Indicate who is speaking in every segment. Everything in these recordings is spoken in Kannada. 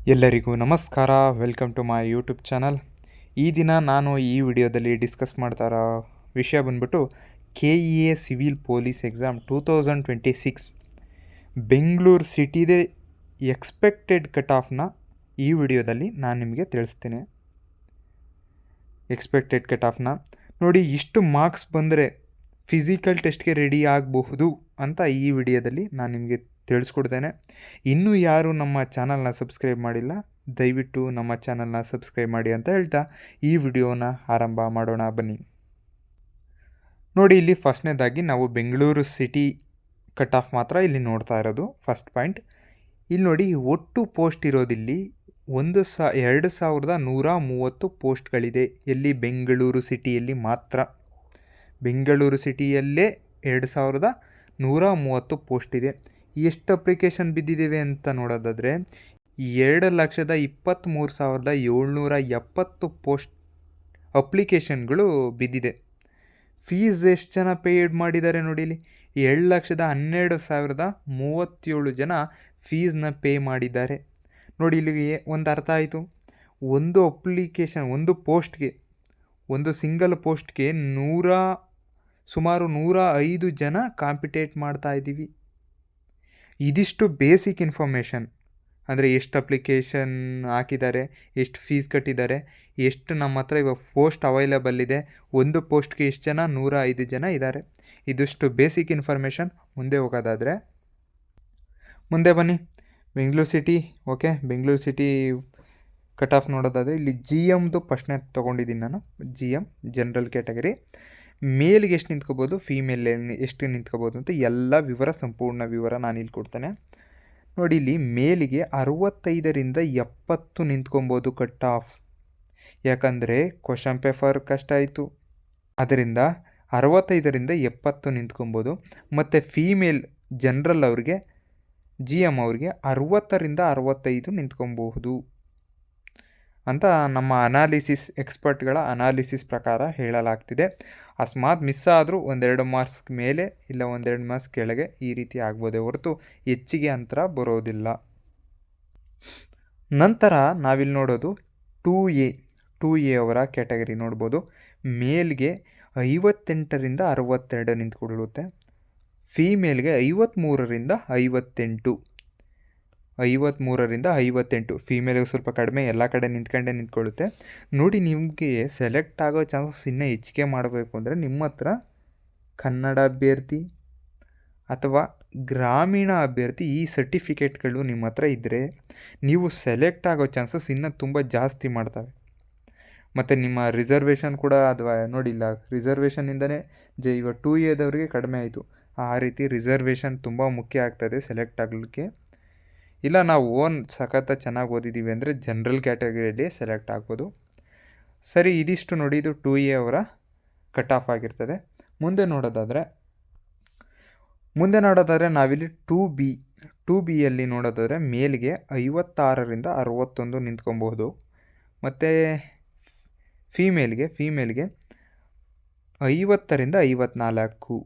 Speaker 1: ಎಲ್ಲರಿಗೂ ನಮಸ್ಕಾರ. Welcome to my YouTube channel. ಈ ದಿನ ನಾನು ಈ ವಿಡಿಯೋದಲ್ಲಿ ಡಿಸ್ಕಸ್ ಮಾಡ್ತಾ ಇರೋ ವಿಷಯ ಬಂದ್ಬಿಟ್ಟು KEA civil police exam 2026 Bengaluru ಸಿಟಿದೇ ಎಕ್ಸ್ಪೆಕ್ಟೆಡ್ ಕಟ್ ಆಫ್ನ ಈ ವಿಡಿಯೋದಲ್ಲಿ ನಾನು ನಿಮಗೆ ತಿಳಿಸ್ತೀನಿ. ಎಕ್ಸ್ಪೆಕ್ಟೆಡ್ ಕಟ್ ಆಫ್ನ ನೋಡಿ, ಇಷ್ಟು ಮಾರ್ಕ್ಸ್ ಬಂದರೆ ಫಿಸಿಕಲ್ ಟೆಸ್ಟ್ಗೆ ರೆಡಿ ಆಗಬಹುದು ಅಂತ ಈ ವಿಡಿಯೋದಲ್ಲಿ ನಾನು ನಿಮಗೆ ತಿಳಿಸ್ಕೊಡ್ತೇನೆ. ಇನ್ನೂ ಯಾರು ನಮ್ಮ ಚಾನಲ್ನ ಸಬ್ಸ್ಕ್ರೈಬ್ ಮಾಡಿಲ್ಲ, ದಯವಿಟ್ಟು ನಮ್ಮ ಚಾನಲ್ನ ಸಬ್ಸ್ಕ್ರೈಬ್ ಮಾಡಿ ಅಂತ ಹೇಳ್ತಾ ಈ ವಿಡಿಯೋನ ಆರಂಭ ಮಾಡೋಣ ಬನ್ನಿ. ನೋಡಿ, ಇಲ್ಲಿ ಫಸ್ಟ್ನೇದಾಗಿ ನಾವು ಬೆಂಗಳೂರು ಸಿಟಿ ಕಟ್ ಆಫ್ ಮಾತ್ರ ಇಲ್ಲಿ ನೋಡ್ತಾ ಇರೋದು. ಫಸ್ಟ್ ಪಾಯಿಂಟ್ ಇಲ್ಲಿ ನೋಡಿ, ಒಟ್ಟು ಪೋಸ್ಟ್ ಇರೋದಿಲ್ಲಿ 2130 ಪೋಸ್ಟ್ಗಳಿದೆ. ಎಲ್ಲಿ? ಬೆಂಗಳೂರು ಸಿಟಿಯಲ್ಲಿ ಮಾತ್ರ. ಬೆಂಗಳೂರು ಸಿಟಿಯಲ್ಲೇ 2130 ಪೋಸ್ಟ್ ಇದೆ. ಎಷ್ಟು ಅಪ್ಲಿಕೇಶನ್ ಬಿದ್ದಿದ್ದೇವೆ ಅಂತ ನೋಡೋದಾದರೆ 2,23,770 ಪೋಸ್ಟ್ ಅಪ್ಲಿಕೇಶನ್ಗಳು ಬಿದ್ದಿದೆ. ಫೀಸ್ ಎಷ್ಟು ಜನ ಪೇಯ್ಡ್ ಮಾಡಿದ್ದಾರೆ ನೋಡಿ, ಇಲ್ಲಿ 7,12,037 ಜನ ಫೀಸ್ನ ಪೇ ಮಾಡಿದ್ದಾರೆ. ನೋಡಿ, ಇಲ್ಲಿಗೆ ಒಂದು ಅರ್ಥ ಆಯಿತು. ಒಂದು ಅಪ್ಲಿಕೇಶನ್, ಒಂದು ಪೋಸ್ಟ್ಗೆ, ಒಂದು ಸಿಂಗಲ್ ಪೋಸ್ಟ್ಗೆ ಸುಮಾರು 105 ಜನ ಕಾಂಪಿಟೇಟ್ ಮಾಡ್ತಾ ಇದ್ದೀವಿ. ಇದಿಷ್ಟು ಬೇಸಿಕ್ ಇನ್ಫಾರ್ಮೇಷನ್. ಅಂದರೆ ಎಷ್ಟು ಅಪ್ಲಿಕೇಶನ್ ಹಾಕಿದ್ದಾರೆ, ಎಷ್ಟು ಫೀಸ್ ಕಟ್ಟಿದ್ದಾರೆ, ಎಷ್ಟು ನಮ್ಮ ಹತ್ರ ಇವಾಗ ಪೋಸ್ಟ್ ಅವೈಲೇಬಲ್ ಇದೆ, ಒಂದು ಪೋಸ್ಟ್ಗೆ ಎಷ್ಟು ಜನ, 105 ಜನ ಇದ್ದಾರೆ. ಇದಿಷ್ಟು ಬೇಸಿಕ್ ಇನ್ಫಾರ್ಮೇಷನ್. ಮುಂದೆ ಹೋಗೋದಾದರೆ ಮುಂದೆ ಬನ್ನಿ. Bengaluru city, okay, Bengaluru city cut off ನೋಡೋದಾದರೆ ಇಲ್ಲಿ GMದು ಪ್ರಶ್ನೆ ತೊಗೊಂಡಿದ್ದೀನಿ ನಾನು. GM general category. ಮೇಲ್ಗೆ ಎಷ್ಟು ನಿಂತ್ಕೋಬೋದು, ಫೀಮೇಲ್ ಎಷ್ಟು ನಿಂತ್ಕೋಬೋದು ಅಂತ ಎಲ್ಲ ಸಂಪೂರ್ಣ ವಿವರ ನಾನು ಇಲ್ಲಿ ಕೊಡ್ತೇನೆ. ನೋಡಿ, ಇಲ್ಲಿ ಮೇಲಿಗೆ 65ರಿಂದ 70 ನಿಂತ್ಕೊಬೋದು ಕಟ್ ಆಫ್. ಯಾಕಂದರೆ ಕ್ವಶನ್ ಪೇಪರ್ ಕಷ್ಟ ಆಯಿತು, ಅದರಿಂದ 65ರಿಂದ 70 ನಿಂತ್ಕೊಬೋದು. ಮತ್ತು ಫೀಮೇಲ್ ಜನರಲ್ ಅವ್ರಿಗೆ, GM ಅವ್ರಿಗೆ 60ರಿಂದ 65 ನಿಂತ್ಕೊಬಹುದು ಅಂತ ನಮ್ಮ ಅನಾಲಿಸಿಸ್, ಎಕ್ಸ್ಪರ್ಟ್ಗಳ ಅನಾಲಿಸಿಸ್ ಪ್ರಕಾರ ಹೇಳಲಾಗ್ತಿದೆ. ಅಕಸ್ಮಾತ್ ಮಿಸ್ ಆದರೂ 1-2 ಮಾರ್ಕ್ಸ್ ಮೇಲೆ ಇಲ್ಲ 1-2 ಮಾರ್ಕ್ಸ್ ಕೆಳಗೆ ಈ ರೀತಿ ಆಗ್ಬೋದೇ ಹೊರತು ಹೆಚ್ಚಿಗೆ ಅಂತರ ಬರೋದಿಲ್ಲ. ನಂತರ ನಾವಿಲ್ಲಿ ನೋಡೋದು 2A ಅವರ ಕ್ಯಾಟಗರಿ ನೋಡ್ಬೋದು. ಮೇಲ್ಗೆ 58ರಿಂದ 62 ನಿಂತ್ಕೊಳ್ಳುತ್ತೆ. ಫೀಮೇಲ್ಗೆ 53ರಿಂದ 58. ಫೀಮೇಲ್ಗೆ ಸ್ವಲ್ಪ ಕಡಿಮೆ, ಎಲ್ಲ ಕಡೆ ನಿಂತ್ಕೊಳ್ಳುತ್ತೆ. ನೋಡಿ, ನಿಮಗೆ ಸೆಲೆಕ್ಟ್ ಆಗೋ ಚಾನ್ಸಸ್ ಇನ್ನೂ ಹೆಚ್ಚಿಗೆ ಮಾಡಬೇಕು ಅಂದರೆ ನಿಮ್ಮ ಹತ್ರ ಕನ್ನಡ ಅಭ್ಯರ್ಥಿ ಅಥವಾ ಗ್ರಾಮೀಣ ಅಭ್ಯರ್ಥಿ ಈ ಸರ್ಟಿಫಿಕೇಟ್ಗಳು ನಿಮ್ಮ ಹತ್ರ ಇದ್ದರೆ ನೀವು ಸೆಲೆಕ್ಟ್ ಆಗೋ ಚಾನ್ಸಸ್ ಇನ್ನೂ ತುಂಬ ಜಾಸ್ತಿ ಮಾಡ್ತವೆ. ಮತ್ತು ನಿಮ್ಮ ರಿಸರ್ವೇಷನ್ ಕೂಡ, ಅಥವಾ ನೋಡಿಲ್ಲ, ರಿಸರ್ವೇಷನ್ನಿಂದನೇ ಇವಾಗ 2Aದವ್ರಿಗೆ ಕಡಿಮೆ ಆಯಿತು. ಆ ರೀತಿ ರಿಸರ್ವೇಷನ್ ತುಂಬ ಮುಖ್ಯ ಆಗ್ತದೆ ಸೆಲೆಕ್ಟ್ ಆಗಲಿಕ್ಕೆ. ಇಲ್ಲ ನಾವು ಸಖತ್ತ ಚೆನ್ನಾಗಿ ಓದಿದ್ದೀವಿ ಅಂದರೆ ಜನರಲ್ ಕ್ಯಾಟಗರಿಯಲ್ಲಿ ಸೆಲೆಕ್ಟ್ ಆಗ್ಬೋದು. ಸರಿ, ಇದಿಷ್ಟು ನೋಡಿ, ಇದು 2A ಅವರ ಕಟ್ ಆಫ್ ಆಗಿರ್ತದೆ. ಮುಂದೆ ನೋಡೋದಾದರೆ ನಾವಿಲ್ಲಿ 2Bಯಲ್ಲಿ ನೋಡೋದಾದರೆ ಮೇಲ್ಗೆ 56ರಿಂದ 61 ನಿಂತ್ಕೊಬಹುದು. ಮತ್ತು ಫೀಮೇಲ್ಗೆ 50ರಿಂದ 54.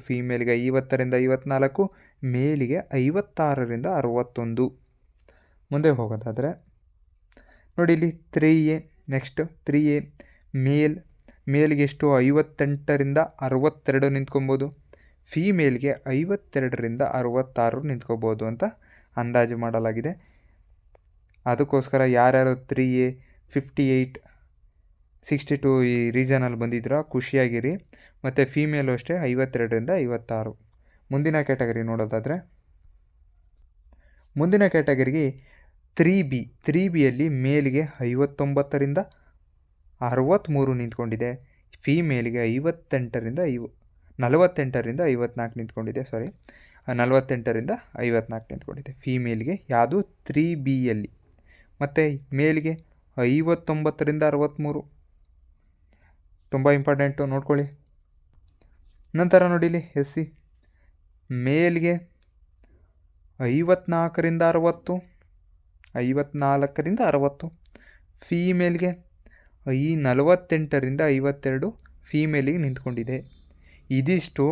Speaker 1: ಫೀಮೇಲ್ಗೆ 50ರಿಂದ 54, ಮೇಲಿಗೆ 56ರಿಂದ 61. ಮುಂದೆ ಹೋಗೋದಾದರೆ ನೋಡಿ, ಇಲ್ಲಿ 3A. ನೆಕ್ಸ್ಟ್ 3A ಮೇಲ್ಗೆ ಎಷ್ಟು, 58ರಿಂದ 62 ನಿಂತ್ಕೊಬೋದು. ಫೀಮೇಲ್ಗೆ 52ರಿಂದ 66 ನಿಂತ್ಕೋಬೋದು ಅಂತ ಅಂದಾಜು ಮಾಡಲಾಗಿದೆ. ಅದಕ್ಕೋಸ್ಕರ ಯಾರ್ಯಾರು 3A 58, 62 ಈ ರೀಜನಲ್ಲಿ ಬಂದಿದ್ದೀರಾ ಖುಷಿಯಾಗಿರಿ. ಮತ್ತು ಫೀಮೇಲು ಅಷ್ಟೇ 52ರಿಂದ 56. ಮುಂದಿನ ಕ್ಯಾಟಗರಿ ನೋಡೋದಾದರೆ, ಮುಂದಿನ ಕ್ಯಾಟಗರಿಗೆ 3Bಯಲ್ಲಿ ಮೇಲ್ಗೆ 59ರಿಂದ 63 ನಿಂತ್ಕೊಂಡಿದೆ. ಫೀಮೇಲ್ಗೆ 48ರಿಂದ 54 ನಿಂತ್ಕೊಂಡಿದೆ. 48ರಿಂದ 54 ನಿಂತ್ಕೊಂಡಿದೆ ಫೀಮೇಲ್ಗೆ. ಯಾವುದು? 3Bಯಲ್ಲಿ. ಮತ್ತು ಮೇಲ್ಗೆ 59ರಿಂದ 63. ತುಂಬ ಇಂಪಾರ್ಟೆಂಟು, ನೋಡ್ಕೊಳ್ಳಿ. ನಂತರ ನೋಡಿ, ಇಲ್ಲಿ SC ಮೇಲ್ಗೆ 54ರಿಂದ 60. ಫೀಮೇಲ್ಗೆ 48ರಿಂದ 52 ಫೀಮೇಲಿಗೆ ನಿಂತ್ಕೊಂಡಿದೆ. ಇದಿಷ್ಟು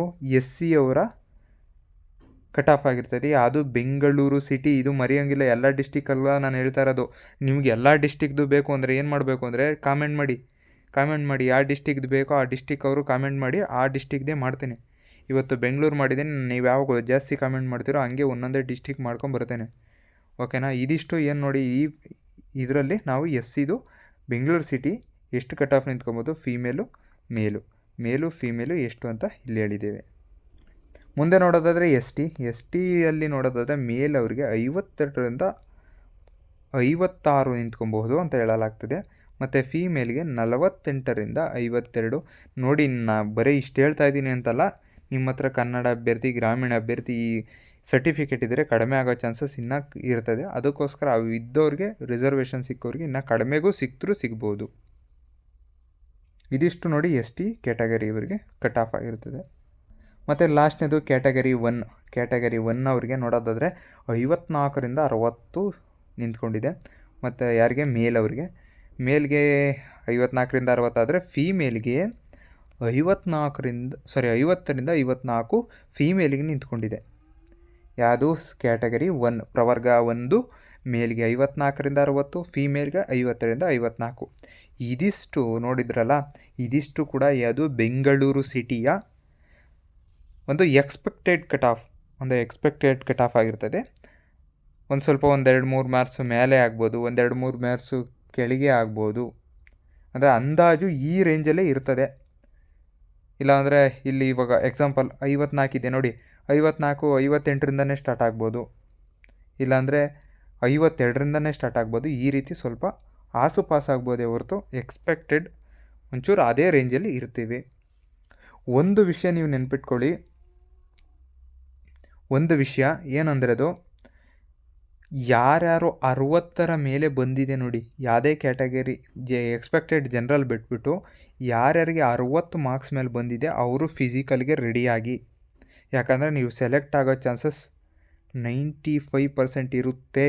Speaker 1: SC ಅವರ ಕಟ್ ಆಫ್ ಆಗಿರ್ತದೆ. ಅದು ಬೆಂಗಳೂರು ಸಿಟಿ, ಇದು ಮರೆಯೋಂಗಿಲ್ಲ. ಎಲ್ಲ ಡಿಸ್ಟಿಕ್ಕಲ್ಲ ನಾನು ಹೇಳ್ತಾ ಇರೋದು. ನಿಮ್ಗೆ ಎಲ್ಲ ಡಿಸ್ಟಿಕ್ದು ಬೇಕು ಅಂದರೆ ಏನು ಮಾಡಬೇಕು ಅಂದರೆ ಕಾಮೆಂಟ್ ಮಾಡಿ ಯಾವ ಡಿಸ್ಟಿಕ್ದು ಬೇಕೋ ಆ ಡಿಸ್ಟಿಕ್ ಅವರು ಕಾಮೆಂಟ್ ಮಾಡಿ, ಆ ಡಿಸ್ಟಿಕ್ದೇ ಮಾಡ್ತೀನಿ. ಇವತ್ತು ಬೆಂಗಳೂರು ಮಾಡಿದ್ದೀನಿ, ನೀವು ಯಾವಾಗ ಜಾಸ್ತಿ ಕಾಮೆಂಟ್ ಮಾಡ್ತೀರೋ ಹಂಗೆ ಒಂದೊಂದೇ ಡಿಸ್ಟಿಕ್ ಮಾಡ್ಕೊಂಬರ್ತೇನೆ. ಓಕೆನಾ? ಇದಿಷ್ಟು ಏನು ನೋಡಿ, ಇದರಲ್ಲಿ ನಾವು ಇದು ಬೆಂಗಳೂರು ಸಿಟಿ ಎಷ್ಟು ಕಟ್ ಆಫ್ ನಿಂತ್ಕೊಬೋದು, ಮೇಲು ಫೀಮೇಲು ಎಷ್ಟು ಅಂತ ಇಲ್ಲಿ ಹೇಳಿದ್ದೇವೆ. ಮುಂದೆ ನೋಡೋದಾದರೆ ಎಸ್ ಟಿಯಲ್ಲಿ ನೋಡೋದಾದರೆ ಮೇಲ್ ಅವರಿಗೆ 52ರಿಂದ 56 ನಿಂತ್ಕೊಬಹುದು ಅಂತ ಹೇಳಲಾಗ್ತದೆ. ಮತ್ತು ಫೀಮೇಲ್ಗೆ 48ರಿಂದ 52. ನೋಡಿ, ಬರೀ ಇಷ್ಟು ಹೇಳ್ತಾ ಇದ್ದೀನಿ ಅಂತಲ್ಲ, ನಿಮ್ಮ ಹತ್ರ ಕನ್ನಡ ಅಭ್ಯರ್ಥಿ, ಗ್ರಾಮೀಣ ಅಭ್ಯರ್ಥಿ ಈ ಸರ್ಟಿಫಿಕೇಟ್ ಇದ್ದರೆ ಕಡಿಮೆ ಆಗೋ ಚಾನ್ಸಸ್ ಇನ್ನೂ ಇರ್ತದೆ. ಅದಕ್ಕೋಸ್ಕರ ಅವು ಇದ್ದವ್ರಿಗೆ, ರಿಸರ್ವೇಷನ್ ಸಿಕ್ಕೋರಿಗೆ ಇನ್ನೂ ಕಡಿಮೆಗೂ ಸಿಗ್ಬೋದು. ಇದಿಷ್ಟು ನೋಡಿ ಎಸ್ ಟಿ ಕ್ಯಾಟಗರಿ ಇವರಿಗೆ ಕಟ್ ಆಫ್ ಆಗಿರ್ತದೆ. ಮತ್ತು ಲಾಸ್ಟ್ನೇದು ಕ್ಯಾಟಗರಿ 1 ಅವ್ರಿಗೆ ನೋಡೋದಾದರೆ 54ರಿಂದ 60 ನಿಂತ್ಕೊಂಡಿದೆ. ಮತ್ತು ಯಾರಿಗೆ? ಮೇಲ್ಗೆ 54ರಿಂದ 60 ಆದರೆ ಫೀಮೇಲ್ಗೆ 50ರಿಂದ 54 ಫೀಮೇಲ್ಗೆ ನಿಂತ್ಕೊಂಡಿದೆ. ಯಾವುದು? ಕ್ಯಾಟಗರಿ 1 ಪ್ರವರ್ಗ 1 ಮೇಲ್ಗೆ 54ರಿಂದ 60, ಫೀಮೇಲ್ಗೆ 50ರಿಂದ 54. ಇದಿಷ್ಟು ನೋಡಿದ್ರಲ್ಲ, ಇದಿಷ್ಟು ಕೂಡ ಯಾವುದು? ಬೆಂಗಳೂರು ಸಿಟಿಯ ಒಂದು ಎಕ್ಸ್ಪೆಕ್ಟೆಡ್ ಕಟ್ ಆಫ್ ಆಗಿರ್ತದೆ. ಒಂದು ಸ್ವಲ್ಪ 1-2-3 ಮಾರ್ಕ್ಸು ಮೇಲೆ ಆಗ್ಬೋದು, 1-2-3 ಮಾರ್ಕ್ಸು ಕೆಳಗೆ ಆಗ್ಬೋದು. ಅಂದರೆ ಅಂದಾಜು ಈ ರೇಂಜಲ್ಲೇ ಇರ್ತದೆ. ಇಲ್ಲಾಂದರೆ ಇಲ್ಲಿ ಇವಾಗ ಎಕ್ಸಾಂಪಲ್ 54 ಇದೆ ನೋಡಿ, 54 58ರಿಂದನೇ ಸ್ಟಾರ್ಟ್ ಆಗ್ಬೋದು, ಇಲ್ಲಾಂದರೆ 52ರಿಂದನೇ ಸ್ಟಾರ್ಟ್ ಆಗ್ಬೋದು. ಈ ರೀತಿ ಸ್ವಲ್ಪ ಆಸುಪಾಸು ಆಗ್ಬೋದೇ ಹೊರತು ಎಕ್ಸ್ಪೆಕ್ಟೆಡ್ ಒಂಚೂರು ಅದೇ ರೇಂಜಲ್ಲಿ ಇರ್ತೀವಿ. ಒಂದು ವಿಷಯ ನೀವು ನೆನ್ಪಿಟ್ಕೊಳ್ಳಿ, ಒಂದು ವಿಷಯ ಏನಂದರೆ ಅದು ಯಾರ್ಯಾರು 60ರ ಮೇಲೆ ಬಂದಿದೆ ನೋಡಿ, ಯಾವುದೇ ಕ್ಯಾಟಗರಿ ಎಕ್ಸ್ಪೆಕ್ಟೆಡ್ ಜನರಲ್ ಬಿಟ್ಬಿಟ್ಟು ಯಾರ್ಯಾರಿಗೆ 60 ಮಾರ್ಕ್ಸ್ ಮೇಲೆ ಬಂದಿದೆ ಅವರು ಫಿಸಿಕಲ್ಗೆ ರೆಡಿಯಾಗಿ. ಯಾಕಂದರೆ ನೀವು ಸೆಲೆಕ್ಟ್ ಆಗೋ ಚಾನ್ಸಸ್ 95% ಇರುತ್ತೆ.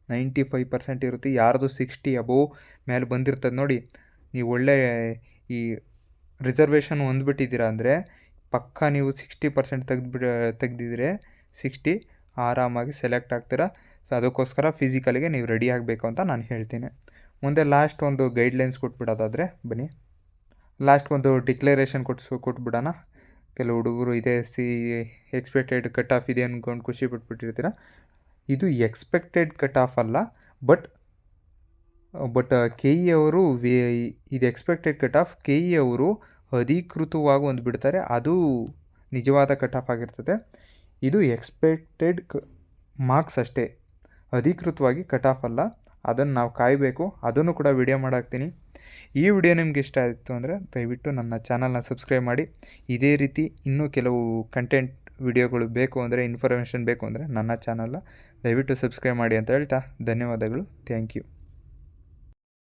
Speaker 1: 95% ಇರುತ್ತೆ. ಯಾರ್ದು 60 ಅಬೋವ್ ಮೇಲೆ ಬಂದಿರ್ತದೆ ನೋಡಿ, ನೀವು ಒಳ್ಳೆ ಈ ರಿಸರ್ವೇಷನ್ ಹೊಂದ್ಬಿಟ್ಟಿದ್ದೀರಾ ಅಂದರೆ ಪಕ್ಕ ನೀವು 60% ತೆಗೆದಿದ್ರೆ 60 ಆರಾಮಾಗಿ ಸೆಲೆಕ್ಟ್ ಆಗ್ತೀರಾ. ಅದಕ್ಕೋಸ್ಕರ ಫಿಸಿಕಲ್ಗೆ ನೀವು ರೆಡಿ ಆಗಬೇಕು ಅಂತ ನಾನು ಹೇಳ್ತೀನಿ. ಮುಂದೆ ಲಾಸ್ಟ್ ಒಂದು ಗೈಡ್ಲೈನ್ಸ್ ಕೊಟ್ಬಿಡೋದಾದರೆ ಬನ್ನಿ, ಲಾಸ್ಟ್ ಒಂದು ಡಿಕ್ಲರೇಷನ್ ಕೊಟ್ಬಿಡೋಣ. ಕೆಲವು ಹುಡುಗರು ಇದೆ ಎಕ್ಸ್ಪೆಕ್ಟೆಡ್ ಕಟ್ ಆಫ್ ಇದೆ ಅಂದ್ಕೊಂಡು ಖುಷಿ ಪಟ್ಬಿಟ್ಟಿರ್ತೀರ. ಇದು ಎಕ್ಸ್ಪೆಕ್ಟೆಡ್ ಕಟ್ ಆಫ್ ಅಲ್ಲ, ಬಟ್ ಕೆ ಇ ಅವರು ಇದು expected cut off K E ಅವರು ಅಧಿಕೃತವಾಗಿ ಒಂದು ಬಿಡ್ತಾರೆ, ಅದು ನಿಜವಾದ ಕಟ್ ಆಫ್ ಆಗಿರ್ತದೆ. ಇದು ಎಕ್ಸ್ಪೆಕ್ಟೆಡ್ ಮಾರ್ಕ್ಸ್ ಅಷ್ಟೇ, ಅಧಿಕೃತವಾಗಿ ಕಟ್ ಆಫ್ ಅಲ್ಲ. ಅದನ್ನು ನಾವು ಕಾಯಬೇಕು. ಅದನ್ನು ಕೂಡ ವಿಡಿಯೋ ಮಾಡಾಕ್ತೀನಿ. ಈ ವಿಡಿಯೋ ನಿಮ್ಗೆ ಇಷ್ಟ ಆಯಿತು ಅಂದರೆ ದಯವಿಟ್ಟು ನನ್ನ ಚಾನಲ್ನ ಸಬ್ಸ್ಕ್ರೈಬ್ ಮಾಡಿ. ಇದೇ ರೀತಿ ಇನ್ನೂ ಕೆಲವು ಕಂಟೆಂಟ್ ವಿಡಿಯೋಗಳು ಬೇಕು ಅಂದರೆ, ಇನ್ಫಾರ್ಮೇಷನ್ ಬೇಕು ಅಂದರೆ ನನ್ನ ಚಾನಲ್ನ ದಯವಿಟ್ಟು ಸಬ್ಸ್ಕ್ರೈಬ್ ಮಾಡಿ ಅಂತ ಹೇಳ್ತಾ ಧನ್ಯವಾದಗಳು. Thank you.